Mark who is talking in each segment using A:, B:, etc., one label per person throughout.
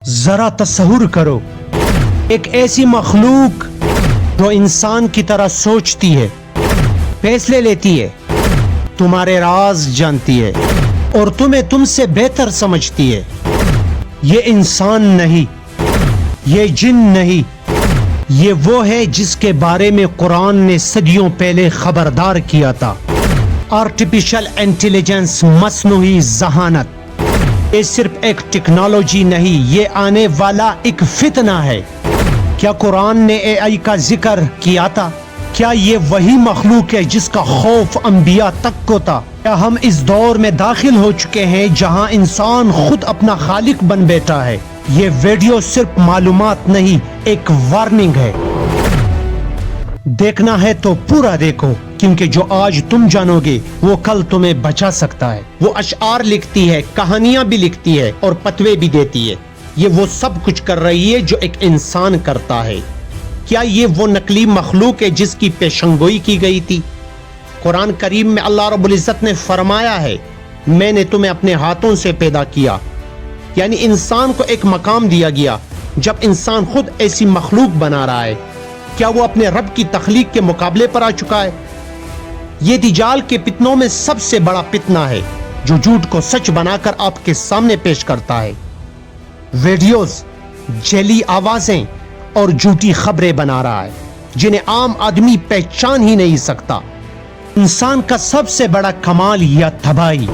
A: ذرا تصور کرو، ایک ایسی مخلوق جو انسان کی طرح سوچتی ہے، فیصلے لیتی ہے، تمہارے راز جانتی ہے اور تمہیں تم سے بہتر سمجھتی ہے۔ یہ انسان نہیں، یہ جن نہیں، یہ وہ ہے جس کے بارے میں قرآن نے صدیوں پہلے خبردار کیا تھا۔ آرٹیفیشل انٹیلیجنس، مصنوعی ذہانت، یہ صرف ایک ٹیکنالوجی نہیں، یہ آنے والا ایک فتنہ ہے۔ کیا قرآن نے اے آئی کا ذکر کیا تھا؟ کیا یہ وہی مخلوق ہے جس کا خوف انبیاء تک کو تھا؟ کیا ہم اس دور میں داخل ہو چکے ہیں جہاں انسان خود اپنا خالق بن بیٹھا ہے؟ یہ ویڈیو صرف معلومات نہیں، ایک وارننگ ہے۔ دیکھنا ہے تو پورا دیکھو، کیونکہ جو آج تم جانو گے وہ کل تمہیں بچا سکتا ہے۔ وہ اشعار لکھتی ہے، کہانیاں بھی لکھتی ہے اور فتوے بھی دیتی ہے۔ یہ وہ سب کچھ کر رہی ہے جو ایک انسان کرتا ہے۔ کیا یہ وہ نقلی مخلوق ہے جس کی پیشنگوئی کی گئی تھی؟ قرآن کریم میں اللہ رب العزت نے فرمایا ہے، میں نے تمہیں اپنے ہاتھوں سے پیدا کیا، یعنی انسان کو ایک مقام دیا گیا۔ جب انسان خود ایسی مخلوق بنا رہا ہے، کیا وہ اپنے رب کی تخلیق کے مقابلے پر آ چکا ہے؟ یہ دجال کے فتنوں میں سب سے بڑا فتنہ ہے جو جھوٹ کو سچ بنا کر آپ کے سامنے پیش کرتا ہے۔ ویڈیوز، جعلی آوازیں اور جھوٹی خبریں بنا رہا ہے جنہیں عام آدمی پہچان ہی نہیں سکتا۔ انسان کا سب سے بڑا کمال یا تباہی،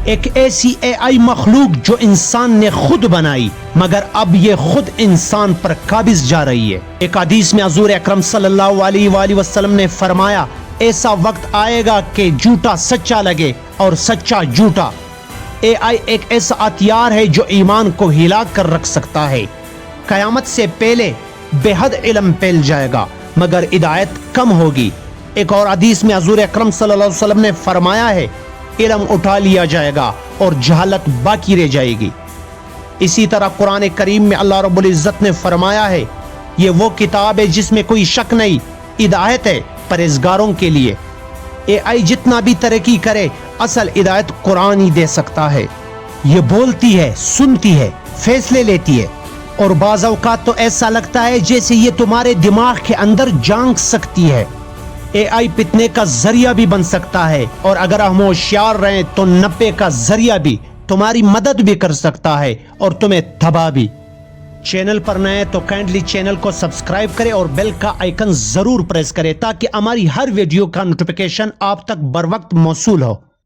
A: ایک ایسی اے آئی مخلوق جو انسان نے خود بنائی، مگر اب یہ خود انسان پر قابض جا رہی ہے۔ ایک حدیث میں حضور اکرم صلی اللہ علیہ وآلہ وسلم نے فرمایا، ایسا وقت آئے گا کہ جھوٹا سچا لگے اور سچا جھوٹا۔ اے آئی ایک ایسا ہتھیار ہے جو ایمان کو ہلا کر رکھ سکتا ہے۔ قیامت سے پہلے بے حد علم پھیل جائے گا مگر ہدایت کم ہوگی۔ ایک اور حدیث میں حضور اکرم صلی اللہ علیہ وسلم نے فرمایا ہے، علم اٹھا لیا جائے گا اور جہالت باقی رہ جائے گی۔ اسی طرح قرآن کریم میں اللہ رب العزت نے فرمایا ہے، یہ وہ کتاب ہے جس میں کوئی شک نہیں، ہدایت ہے پرہیزگاروں کے لیے۔ اے آئی جتنا بھی ترقی کرے، اصل ہدایت قرآن ہی دے سکتا ہے۔ یہ بولتی ہے، سنتی ہے، فیصلے لیتی ہے اور بعض اوقات تو ایسا لگتا ہے جیسے یہ تمہارے دماغ کے اندر جھانک سکتی ہے۔ اے آئی فتنے کا ذریعہ بھی بن سکتا ہے اور اگر ہم ہوشیار رہیں تو نفع کا ذریعہ بھی، تمہاری مدد بھی کر سکتا ہے اور تمہیں تباہ بھی۔ چینل پر نئے تو کائنڈلی چینل کو سبسکرائب کریں اور بیل کا آئیکن ضرور پریس کریں تاکہ ہماری ہر ویڈیو کا نوٹیفیکیشن آپ تک بر وقت موصول ہو۔